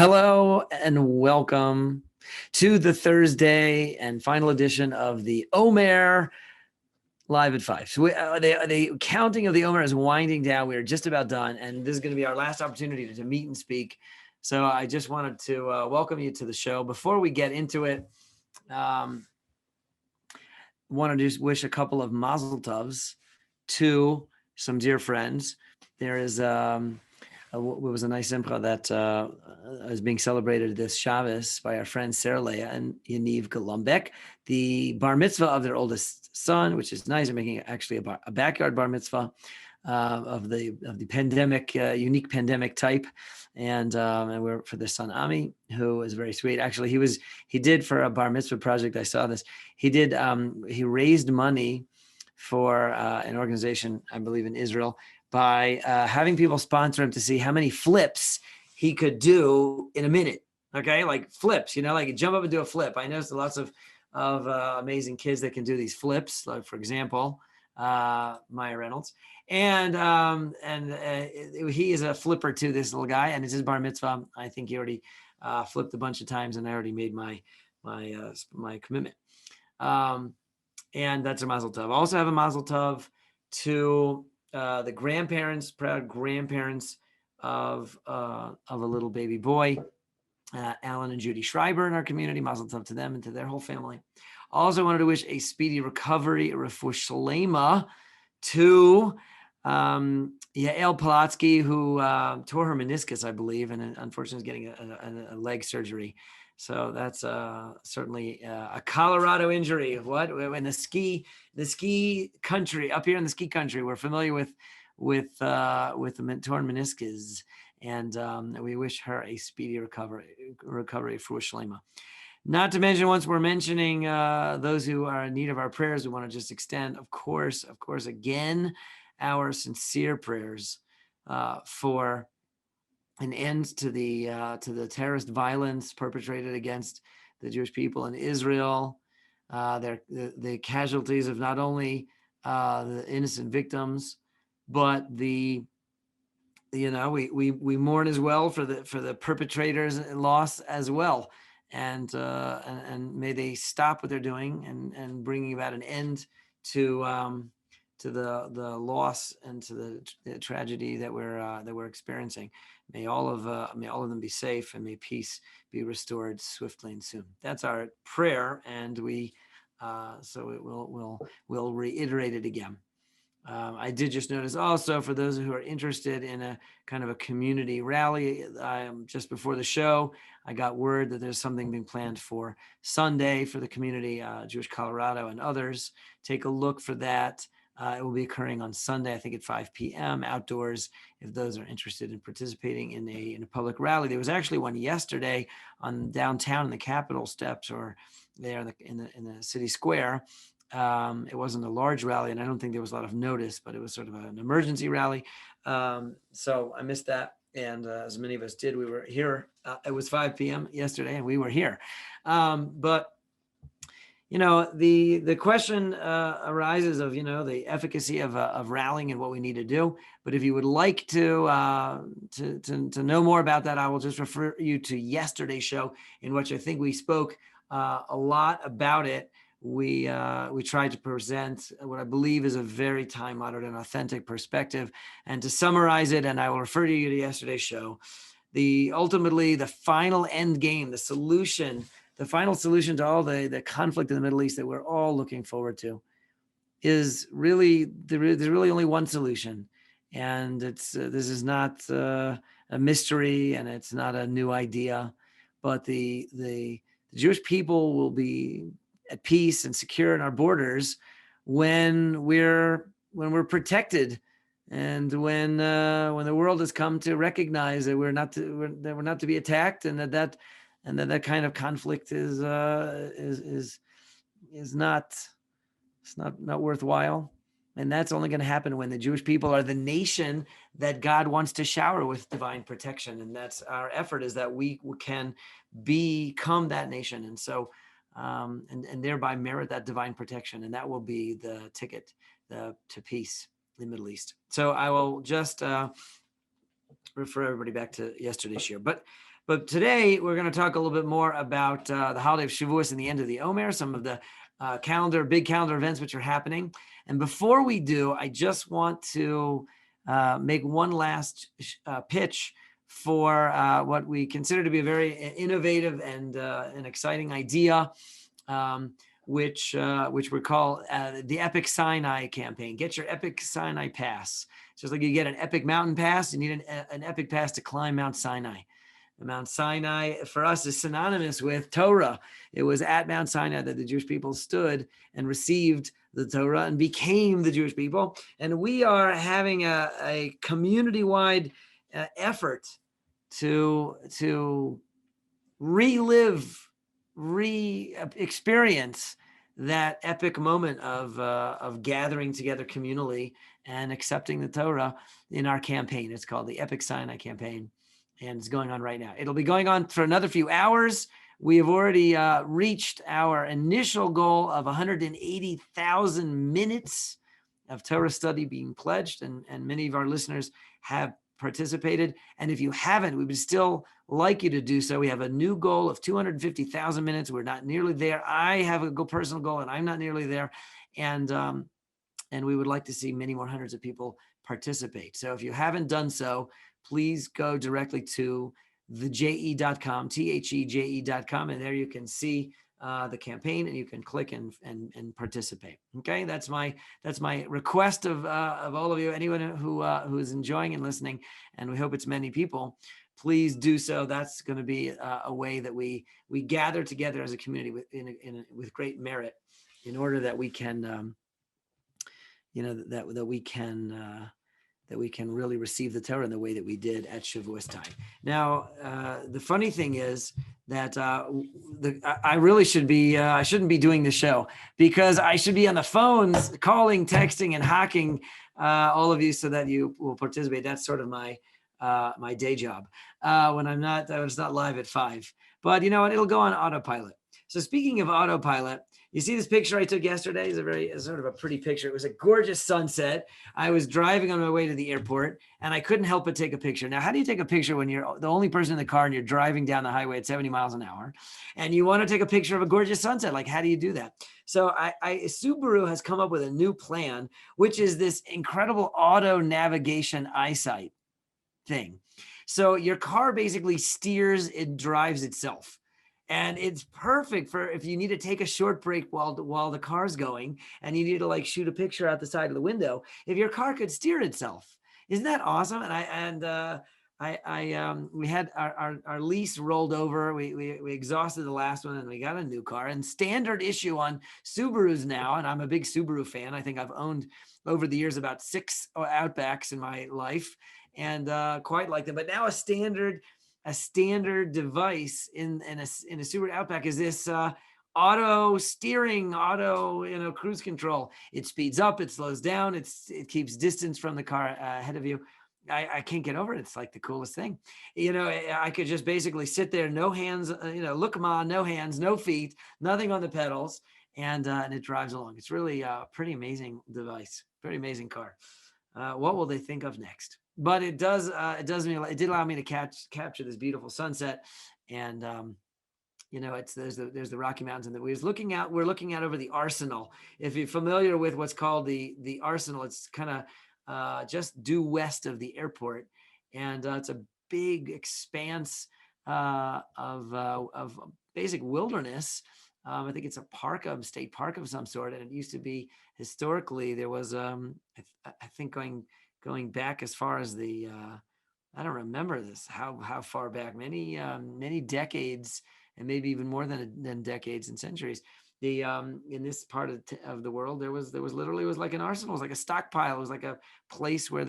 Hello and welcome to the Thursday and final edition of the Omer Live at 5. So the counting of the Omer is winding down. We are just about done, and this is going to be our last opportunity to meet and speak. So I just wanted to welcome you to the show. Before we get into it, want to just wish a couple of mazel tovs to some dear friends. There is it was a nice simcha that is being celebrated this Shabbos by our friends Sarah Leah and Yaniv Golumbek, the bar mitzvah of their oldest son, which is nice. They're making actually a backyard bar mitzvah of the pandemic, unique pandemic type, and we're for their son Ami, who is very sweet. Actually, he did for a bar mitzvah project. I saw this. He raised money for an organization, I believe in Israel, by having people sponsor him to see how many flips he could do in a minute. Okay, like flips, like you jump up and do a flip. I noticed lots of amazing kids that can do these flips. Like for example, Maya Reynolds, and he is a flipper too. This little guy, and it's his bar mitzvah. I think he already flipped a bunch of times, and I already made my commitment. And that's a mazel tov. I also have a mazel tov to the grandparents, proud grandparents of a little baby boy, Alan and Judy Schreiber in our community. Mazel tov to them and to their whole family. Also wanted to wish a speedy recovery, refuah shlema, to Yael Palatsky, who tore her meniscus, I believe, and unfortunately is getting a leg surgery. So that's certainly a Colorado injury. What in the ski country, up here in the ski country, we're familiar with the torn meniscus, and we wish her a speedy recovery for Shlema. Not to mention, once we're mentioning those who are in need of our prayers, we want to just extend, of course, again, our sincere prayers for an end to the terrorist violence perpetrated against the Jewish people in Israel, the casualties of not only the innocent victims, but we mourn as well for the perpetrators' loss as well, and may they stop what they're doing and bringing about an end to the loss and to the tragedy that we're experiencing. May all of them be safe, and may peace be restored swiftly and soon. That's our prayer, and we'll reiterate it again. I did just notice also, for those who are interested in a kind of a community rally, just before the show, I got word that there's something being planned for Sunday for the community, Jewish Colorado and others. Take a look for that. It will be occurring on Sunday, I think at 5 p.m. outdoors, if those are interested in participating in a public rally. There was actually one yesterday on downtown in the Capitol steps, or there in the city square. It wasn't a large rally, and I don't think there was a lot of notice, but it was sort of an emergency rally. So I missed that. And as many of us did, we were here. It was 5 p.m. yesterday, and we were here. But the question arises of, the efficacy of rallying and what we need to do. But if you would like to know more about that, I will just refer you to yesterday's show, in which I think we spoke a lot about it. We tried to present what I believe is a very time-honored and authentic perspective. And to summarize it, and I will refer you to yesterday's show, ultimately the final end game, the final solution to all the conflict in the Middle East that we're all looking forward to, is really, there's really only one solution. And this is not a mystery, and it's not a new idea, but the Jewish people will be at peace and secure in our borders when we're protected, and when the world has come to recognize that we're not to be attacked, and that kind of conflict is not worthwhile. And that's only going to happen when the Jewish people are the nation that God wants to shower with divine protection. And that's our effort, is that we can become that nation. And so, and thereby merit that divine protection. And that will be the ticket to peace in the Middle East. So I will just refer everybody back to yesterday's share. But But today we're going to talk a little bit more about the holiday of Shavuos and the end of the Omer, some of the big calendar events which are happening. And before we do, I just want to make one last pitch for what we consider to be a very innovative and an exciting idea, which we call the Epic Sinai campaign. Get your Epic Sinai pass. Just like you get an Epic Mountain pass, you need an Epic pass to climb Mount Sinai. Mount Sinai for us is synonymous with Torah. It was at Mount Sinai that the Jewish people stood and received the Torah and became the Jewish people. And we are having a community-wide effort to relive, experience that epic moment of gathering together communally and accepting the Torah in our campaign. It's called the Epic Sinai campaign, and it's going on right now. It'll be going on for another few hours. We have already reached our initial goal of 180,000 minutes of Torah study being pledged, and many of our listeners have participated. And if you haven't, we would still like you to do so. We have a new goal of 250,000 minutes. We're not nearly there. I have a personal goal, and I'm not nearly there. And we would like to see many more hundreds of people participate. So if you haven't done so, please go directly to theje.com, theje.com, and there you can see the campaign, and you can click and participate. Okay, that's my request of all of you, anyone who is enjoying and listening, and we hope it's many people. Please do so. That's going to be a way that we gather together as a community with great merit, in order that we can, that we can really receive the Torah in the way that we did at Shavuos time. Now, the funny thing is that I really should be, I shouldn't be doing the show, because I should be on the phones calling, texting, and hawking all of you so that you will participate. That's sort of my day job when I'm not live at 5. But you know what? It'll go on autopilot. So speaking of autopilot, you see this picture I took yesterday? It's sort of a pretty picture. It was a gorgeous sunset. I was driving on my way to the airport, and I couldn't help but take a picture. Now, how do you take a picture when you're the only person in the car and you're driving down the highway at 70 miles an hour, and you want to take a picture of a gorgeous sunset? Like, how do you do that? So Subaru has come up with a new plan, which is this incredible auto navigation eyesight thing. So your car basically steers, it drives itself. And it's perfect for if you need to take a short break while the car's going, and you need to like shoot a picture out the side of the window. If your car could steer itself, isn't that awesome? And we had our lease rolled over. We exhausted the last one, and we got a new car. And standard issue on Subarus now, and I'm a big Subaru fan. I think I've owned over the years about 6 Outbacks in my life, and quite like them. But now a standard device in a Subaru Outback is this auto steering, cruise control. It speeds up, it slows down, it keeps distance from the car ahead of you. I can't get over it. It's like the coolest thing. I could just basically sit there, no hands, look them on, no hands, no feet, nothing on the pedals, and it drives along. It's really a pretty amazing device, pretty amazing car. What will they think of next? But it did allow me to capture this beautiful sunset, and there's the Rocky Mountains, and we're looking out over the Arsenal. If you're familiar with what's called the Arsenal, it's kind of just due west of the airport, and it's a big expanse of basic wilderness. I think it's a state park of some sort, and it used to be historically there was I think going back as far as I don't remember this, how far back, many decades, and maybe even more than decades and centuries. In this part of the world, there was literally like an arsenal, it was like a stockpile, it was like a place where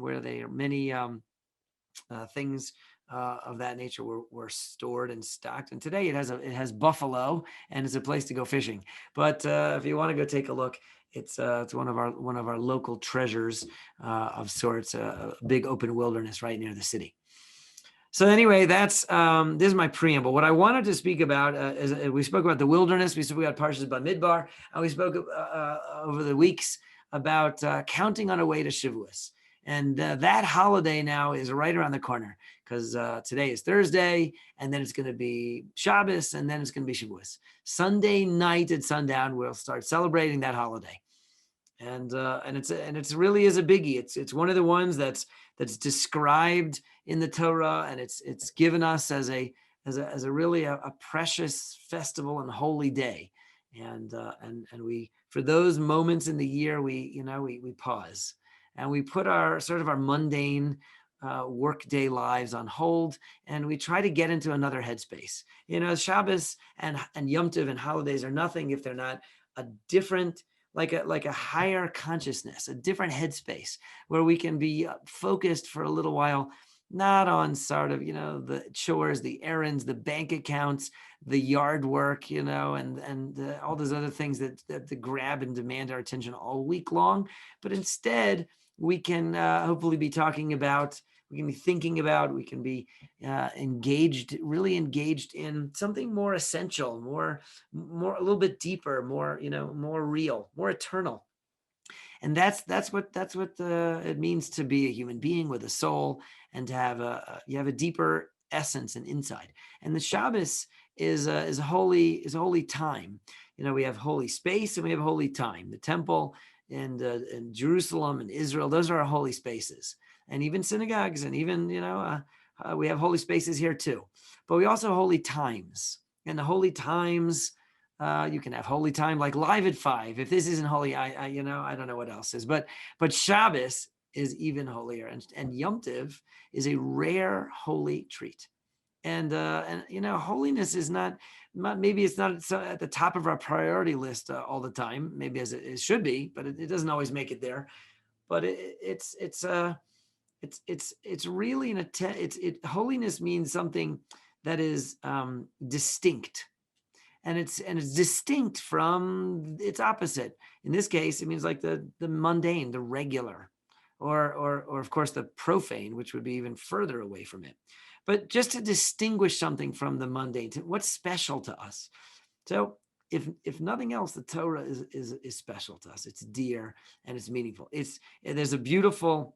many things of that nature were stored and stocked. And today it has buffalo, and it's a place to go fishing. But if you want to go take a look, it's one of our local treasures of sorts, a big open wilderness right near the city. So anyway, that's this is my preamble. What I wanted to speak about is we spoke about the wilderness. We spoke about Parshas Bamidbar, and we spoke over the weeks about counting on a way to Shavuos. And that holiday now is right around the corner, because today is Thursday, and then it's going to be Shabbos, and then it's going to be Shavuos. Sunday night at sundown, we'll start celebrating that holiday. And it's really is a biggie. It's one of the ones that's described in the Torah, and it's given us as a really a precious festival and holy day. And we, for those moments in the year, we pause and we put our sort of our mundane workday lives on hold, and we try to get into another headspace. Shabbos and Yom Tov and holidays are nothing if they're not a different, like a higher consciousness, a different headspace where we can be focused for a little while, not on sort of, the chores, the errands, the bank accounts, the yard work, and all those other things that grab and demand our attention all week long. But instead, we can hopefully be talking about, we can be thinking about, we can be really engaged in something more essential, more a little bit deeper, more, more real, more eternal. And that's what it means to be a human being with a soul, and to have a deeper essence and inside. And the Shabbos is a holy time. We have holy space and we have holy time. The temple and Jerusalem and Israel, those are our holy spaces. And even synagogues, and even, we have holy spaces here too. But we also have holy times. And the holy times, you can have holy time like Live at 5. If this isn't holy, I don't know what else is. But Shabbos is even holier. And Yom Tov is a rare holy treat. And holiness is not, maybe it's not at the top of our priority list all the time, maybe as it should be, but it doesn't always make it there. But it's really holiness means something that is distinct, and it's distinct from its opposite. In this case, it means like the mundane, the regular, or of course the profane, which would be even further away from it. But just to distinguish something from the mundane, what's special to us. So if nothing else, the Torah is special to us. It's dear and it's meaningful. There's a beautiful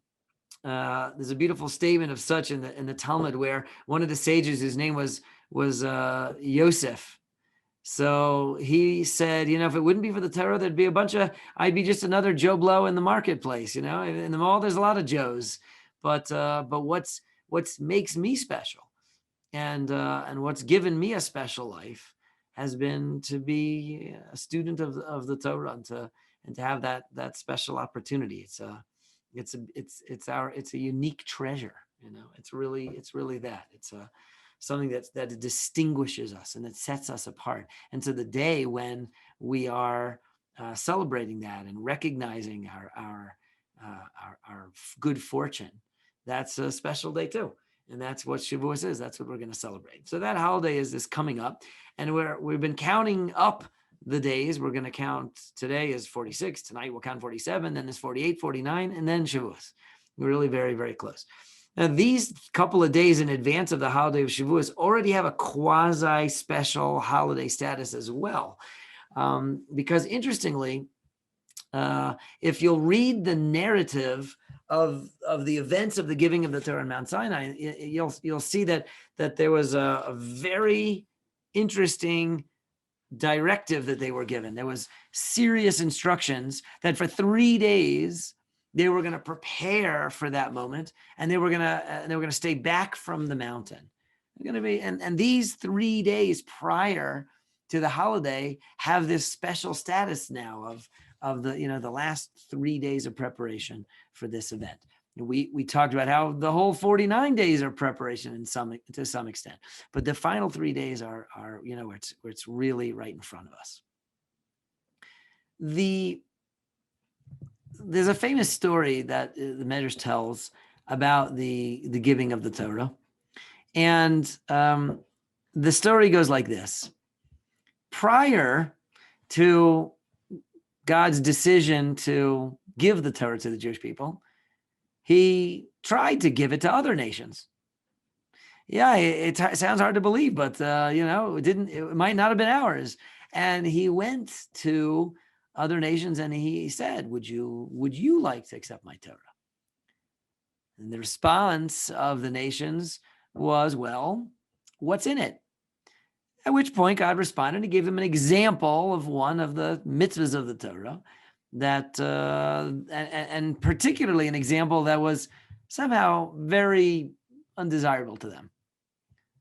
statement of such in the Talmud, where one of the sages, whose name was Yosef. So he said, if it wouldn't be for the Torah, I'd be just another Joe Blow in the marketplace. In the mall, there's a lot of Joes, but what makes me special, and what's given me a special life, has been to be a student of the Torah, and to have that special opportunity. It's a unique treasure. It's really that. It's something that distinguishes us and that sets us apart. And so the day when we are celebrating that and recognizing our good fortune, that's a special day too. And that's what Shavuos is. That's what we're going to celebrate. So that holiday is coming up, and we've been counting up the days. We're going to count. Today is 46. Tonight we'll count 47. Then there's 48, 49, and then Shavuos. We're really very, very close. Now, these couple of days in advance of the holiday of Shavuos already have a quasi-special holiday status as well. Because interestingly, if you'll read the narrative of the events of the giving of the Torah on Mount Sinai, you'll see that there was a very interesting directive that they were given. There was serious instructions that for 3 days they were going to prepare for that moment, and they were going to stay back from the mountain. They're going to be, and these 3 days prior to the holiday have this special status now of the last 3 days of preparation for this event. We talked about how the whole 49 days are preparation to some extent, but the final 3 days are where it's really right in front of us. There's a famous story that the Medrash tells about the giving of the Torah, and the story goes like this: prior to God's decision to give the Torah to the Jewish people, he tried to give it to other nations. Yeah, it sounds hard to believe, but it might not have been ours. And he went to other nations and he said, would you like to accept my Torah? And the response of the nations was, well, what's in it? At which point God responded and gave them an example of one of the mitzvahs of the Torah that, and particularly an example that was somehow very undesirable to them.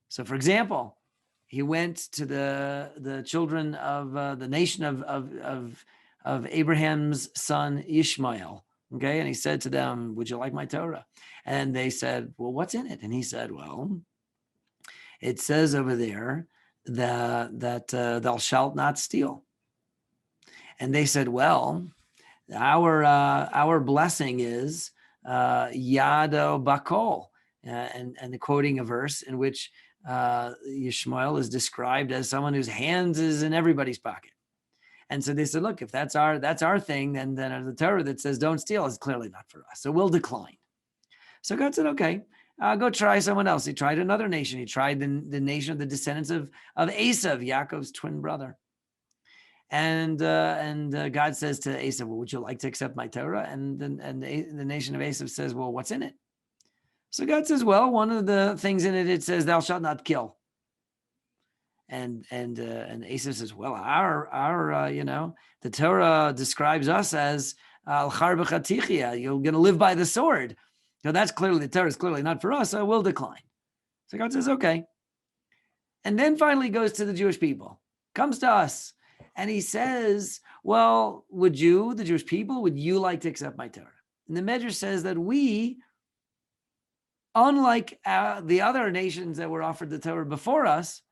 So, for example, he went to the children of the nation of Abraham's son Ishmael. Okay, and he said to them, "Would you like my Torah?" And they said, "Well, what's in it?" And he said, "Well, it says over there that thou shalt not steal." And they said, "Well, our blessing is Yado Bakol," and the quoting a verse in which Yishmael is described as someone whose hands is in everybody's pocket. And so they said, "Look, if that's our thing, then the Torah that says don't steal is clearly not for us. So we'll decline." So God said, "Okay, go try someone else." He tried another nation. He tried the nation of the descendants of Esav, Yaakov's twin brother. And God says to Esav, "Well, would you like to accept my Torah?" And the nation of Esav says, "Well, what's in it?" So God says, "Well, one of the things in it, it says, thou shalt not kill." And Esav says, "Well, our the Torah describes us as al char b'chatichia. You're going to live by the sword. So that's clearly, the Torah is clearly not for us. So we'll decline." So God says, "Okay." And then finally goes to the Jewish people, comes to us, and he says, "Well, would you, the Jewish people, would you like to accept my Torah?" And the Medrash says that we, unlike the other nations that were offered the Torah before us,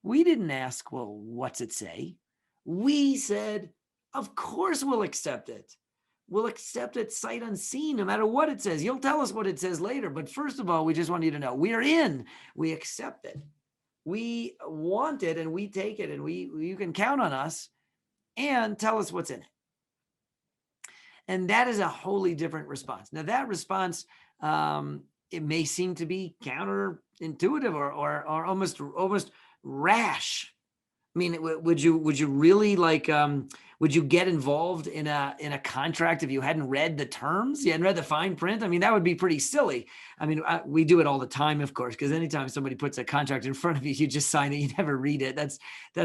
we didn't ask, "Well, what's it say?" We said, "Of course we'll accept it. We'll accept it sight unseen, no matter what it says. You'll tell us what it says later. But first of all, we just want you to know we're in. We accept it. We want it and we take it, and you can count on us, and tell us what's in it." And that is a wholly different response. Now, that response, it may seem to be counterintuitive or almost rash. I mean, would you really would you get involved in a contract if you hadn't read the terms? You hadn't read the fine print? I mean, that would be pretty silly. I mean, we do it all the time, of course, because anytime somebody puts a contract in front of you, you just sign it. You never read it. That's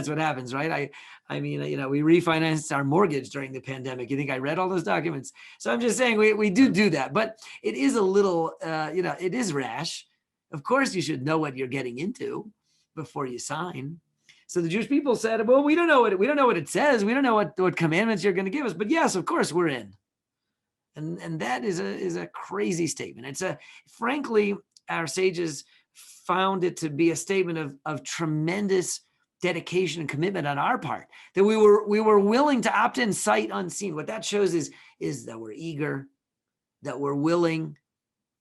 what happens, right? I mean, we refinanced our mortgage during the pandemic. You think I read all those documents? So I'm just saying we do that, but it is a little, it is rash. Of course, you should know what you're getting into before you sign. So the Jewish people said, "Well, we don't know what it says. We don't know what commandments you're going to give us. But yes, of course, we're in." And that is a crazy statement. It's frankly, our sages found it to be a statement of tremendous dedication and commitment on our part, that we were willing to opt in sight unseen. What that shows is that we're eager, that we're willing,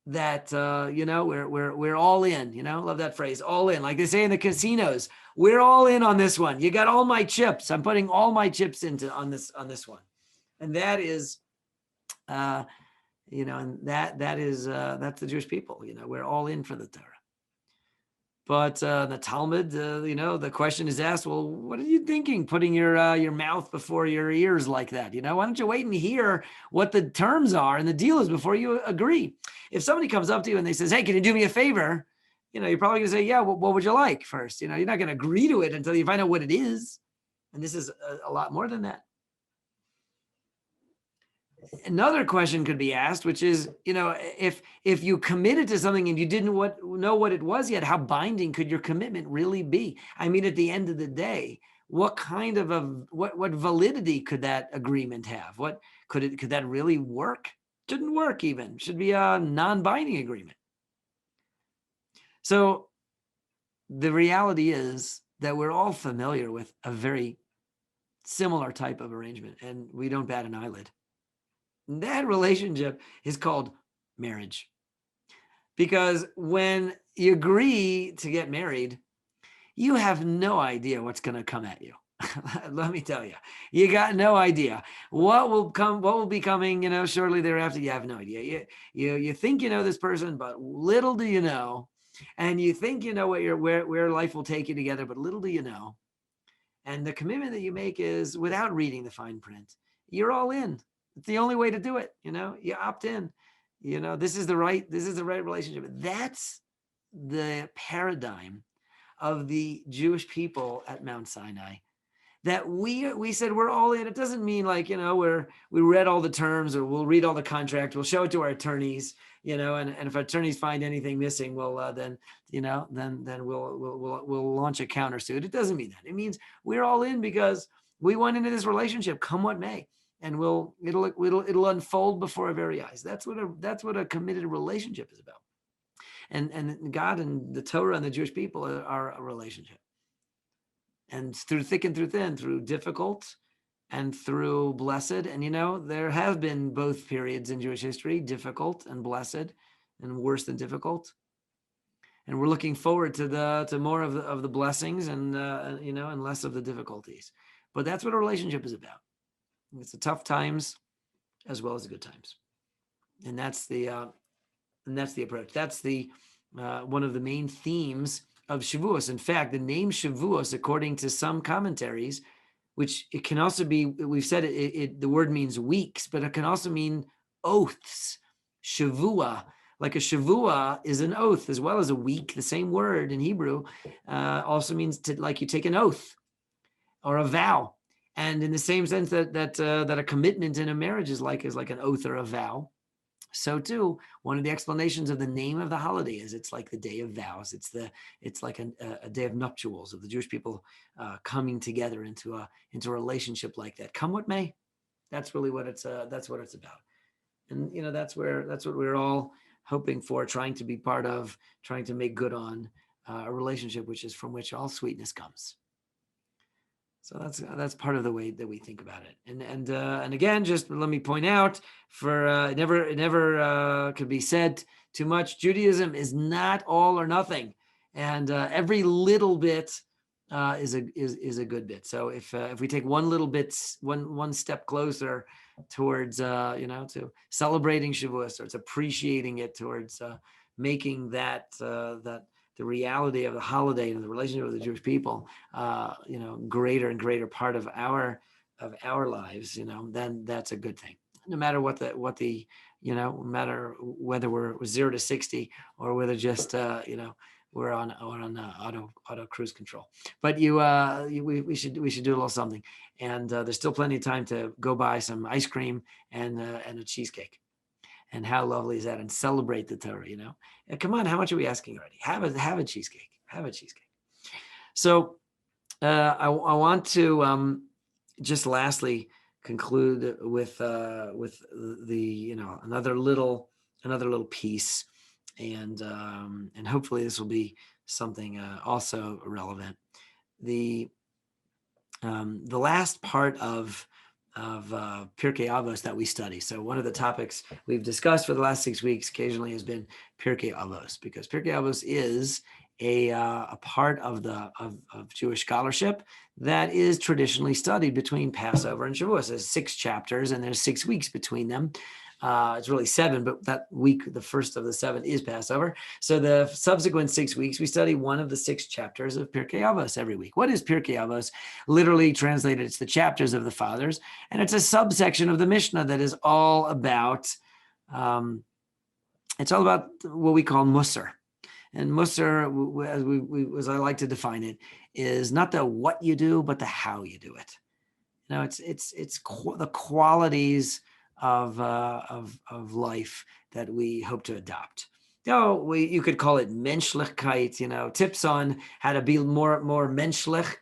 that we're all in. Love that phrase, all in, like they say in the casinos. We're all in on this one. You got all my chips. I'm putting all my chips on this one. And that is and that is that's the Jewish people. We're all in for the Torah. But the Talmud, the question is asked, "Well, what are you thinking, putting your mouth before your ears like that? Why don't you wait and hear what the terms are and the deal is before you agree?" If somebody comes up to you and they says, "Hey, can you do me a favor?" You're probably going to say, "Yeah, what would you like first?" You're not going to agree to it until you find out what it is. And this is a lot more than that. Another question could be asked, which is, if you committed to something and you didn't know what it was yet, how binding could your commitment really be? I mean, at the end of the day, what kind of what validity could that agreement have? What could that really work? Shouldn't work even. Should be a non-binding agreement. So the reality is that we're all familiar with a very similar type of arrangement, and we don't bat an eyelid. That relationship is called marriage. Because when you agree to get married, you have no idea what's going to come at you. Let me tell you, you got no idea what will be coming, shortly thereafter. You have no idea. You think you know this person, but little do you know. And you think you know where life will take you together, but little do you know. And the commitment that you make is without reading the fine print. You're all in. It's the only way to do it. You opt in. this is the right relationship. That's the paradigm of the Jewish people at Mount Sinai, that we said we're all in. It doesn't mean like, we read all the terms, or we'll read all the contract, we'll show it to our attorneys, and if our attorneys find anything missing, then we'll launch a countersuit. It doesn't mean that. It means we're all in because we went into this relationship, come what may, and it'll unfold before our very eyes. That's what a committed relationship is about. And God and the Torah and the Jewish people are a relationship. And through thick and through thin, through difficult and through blessed. And, there have been both periods in Jewish history, difficult and blessed, and worse than difficult. And we're looking forward to more of the blessings and less of the difficulties. But that's what a relationship is about. It's the tough times as well as the good times. And that's the approach. That's the one of the main themes of Shavuos. In fact, the name Shavuos, according to some commentaries, which it can also be, we've said the word means weeks, but it can also mean oaths. Shavua, like a shavua is an oath as well as a week. The same word in Hebrew also means like you take an oath or a vow. And in the same sense that a commitment in a marriage is like an oath or a vow, so too, one of the explanations of the name of the holiday is it's like the day of vows. It's like a day of nuptials of the Jewish people coming together into a relationship like that. Come what may, that's really what it's about. And that's what we're all hoping for, trying to be part of, trying to make good on a relationship from which all sweetness comes. So that's part of the way that we think about it. And again, just let me point out, it never could be said too much. Judaism is not all or nothing, and every little bit is a good bit. So if we take one little bit, one step closer towards to celebrating Shavuos, towards appreciating it, towards making that the reality of the holiday and the relationship with the Jewish people, greater and greater part of our lives, then that's a good thing. No matter no matter whether we're 0 to 60 or whether just we're on auto cruise control. But we should do a little something, and there's still plenty of time to go buy some ice cream and a cheesecake. And how lovely is that? And celebrate the Torah, And come on, how much are we asking already? Have a cheesecake. Have a cheesecake. So I want to just lastly conclude with the another little piece, and hopefully this will be something also relevant. The last part of Pirkei Avos that we study. So one of the topics we've discussed for the last 6 weeks occasionally has been Pirkei Avos, because Pirkei Avos is a part of Jewish scholarship that is traditionally studied between Passover and Shavuos. There's 6 chapters and there's 6 weeks between them. It's really 7, but that week, the first of the 7, is Passover. So the subsequent 6 weeks, we study one of the 6 chapters of Pirkei Avos every week. What is Pirkei Avos? Literally translated, it's the chapters of the fathers, and it's a subsection of the Mishnah that is all about, what we call Musar. And Musar, as I like to define it, is not the what you do, but the how you do it. It's the qualities of life that we hope to adopt. You could call it menschlichkeit, tips on how to be more menschlich,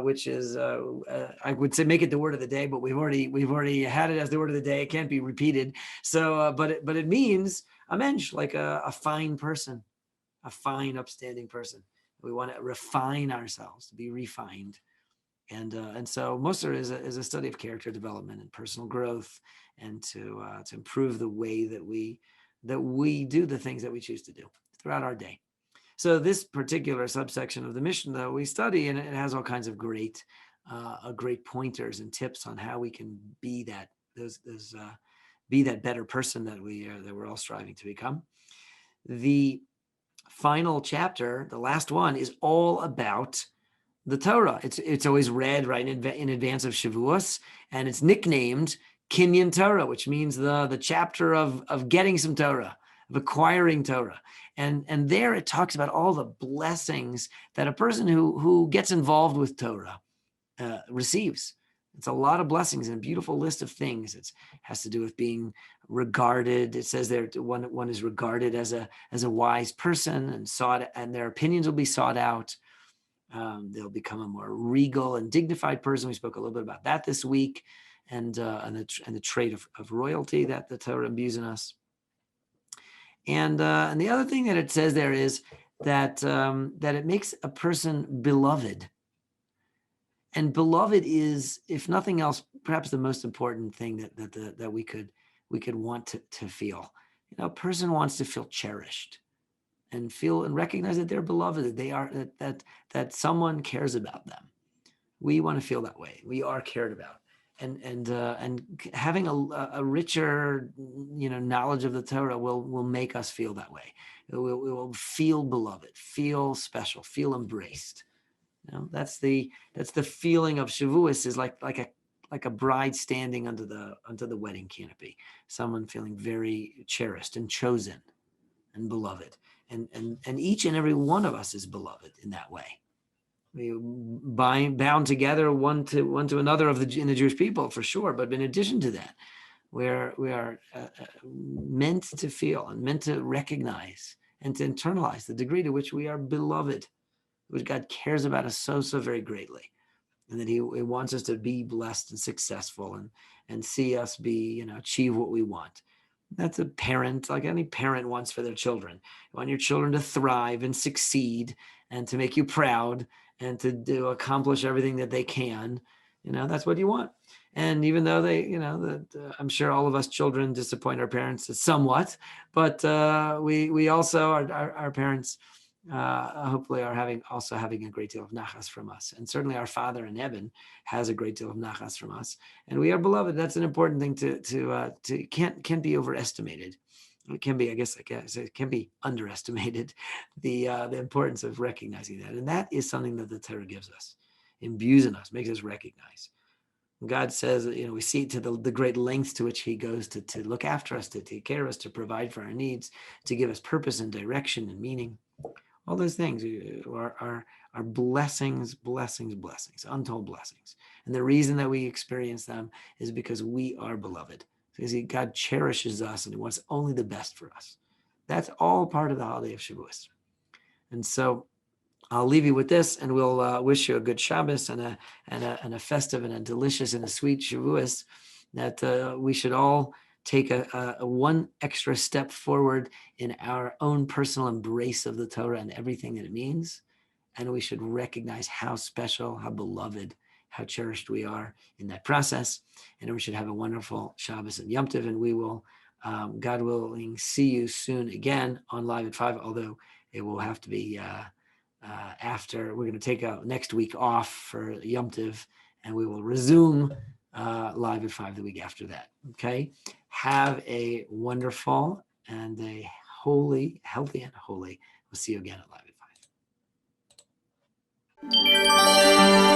which is I would say make it the word of the day, but we've already had it as the word of the day. It can't be repeated. So, but it means a mensch, like a fine person, a fine, upstanding person. We want to refine ourselves, to be refined. And so Musar is a study of character development and personal growth, and to improve the way that we do the things that we choose to do throughout our day. So this particular subsection of the Mishnah that we study, and it has all kinds of great pointers and tips on how we can be that better person that we're all striving to become. The final chapter, the last one, is all about the Torah. It's always read right in advance of Shavuos, and it's nicknamed Kinyan Torah, which means the chapter of getting some Torah, of acquiring Torah. And there it talks about all the blessings that a person who gets involved with Torah receives. It's a lot of blessings and a beautiful list of things. It has to do with being regarded. It says there one is regarded as a wise person and sought, and their opinions will be sought out. They'll become a more regal and dignified person. We spoke a little bit about that this week, and the trait of royalty that the Torah imbues in us. And the other thing that it says there is that it makes a person beloved. And beloved is, if nothing else, perhaps the most important thing that we could want to feel. A person wants to feel cherished and feel and recognize that they're beloved, that they are that someone cares about them. We want to feel that way. We are cared about, and having a richer knowledge of the Torah will make us feel that way. We will feel beloved, feel special, feel embraced. That's the feeling of Shavuos, is like a bride standing under the wedding canopy, someone feeling very cherished and chosen and beloved, and each and every one of us is beloved in that way. We bound together one to another in the Jewish people, for sure. But in addition to that, we are meant to feel and meant to recognize and to internalize the degree to which we are beloved, which God cares about us so very greatly, and that He wants us to be blessed and successful and see us achieve what we want. That's a parent, like any parent wants for their children. You want your children to thrive and succeed and to make you proud and to accomplish everything that they can. That's what you want. And even though I'm sure all of us children disappoint our parents somewhat, but we also, our parents hopefully are having a great deal of nachas from us. And certainly our Father in heaven has a great deal of nachas from us. And we are beloved. That's an important thing to can't be overestimated. It can be, I guess it can be underestimated, the importance of recognizing that. And that is something that the Torah gives us, imbues in us, makes us recognize. God says, we see to the great lengths to which He goes to look after us, to take care of us, to provide for our needs, to give us purpose and direction and meaning. All those things are blessings, untold blessings. And the reason that we experience them is because we are beloved. Because God cherishes us and He wants only the best for us. That's all part of the holiday of Shavuos. And so I'll leave you with this, and we'll wish you a good Shabbos and a festive and a delicious and a sweet Shavuos, that we should all take a one extra step forward in our own personal embrace of the Torah and everything that it means. And we should recognize how special, how beloved, how cherished we are in that process. And we should have a wonderful Shabbos and Yom Tov, and we will, God willing, see you soon again on Live at 5, although it will have to be after. We're going to take next week off for Yom Tov, and we will resume Live at 5 the week after that. Okay? Have a wonderful and a healthy and holy. We'll see you again at Live at 5.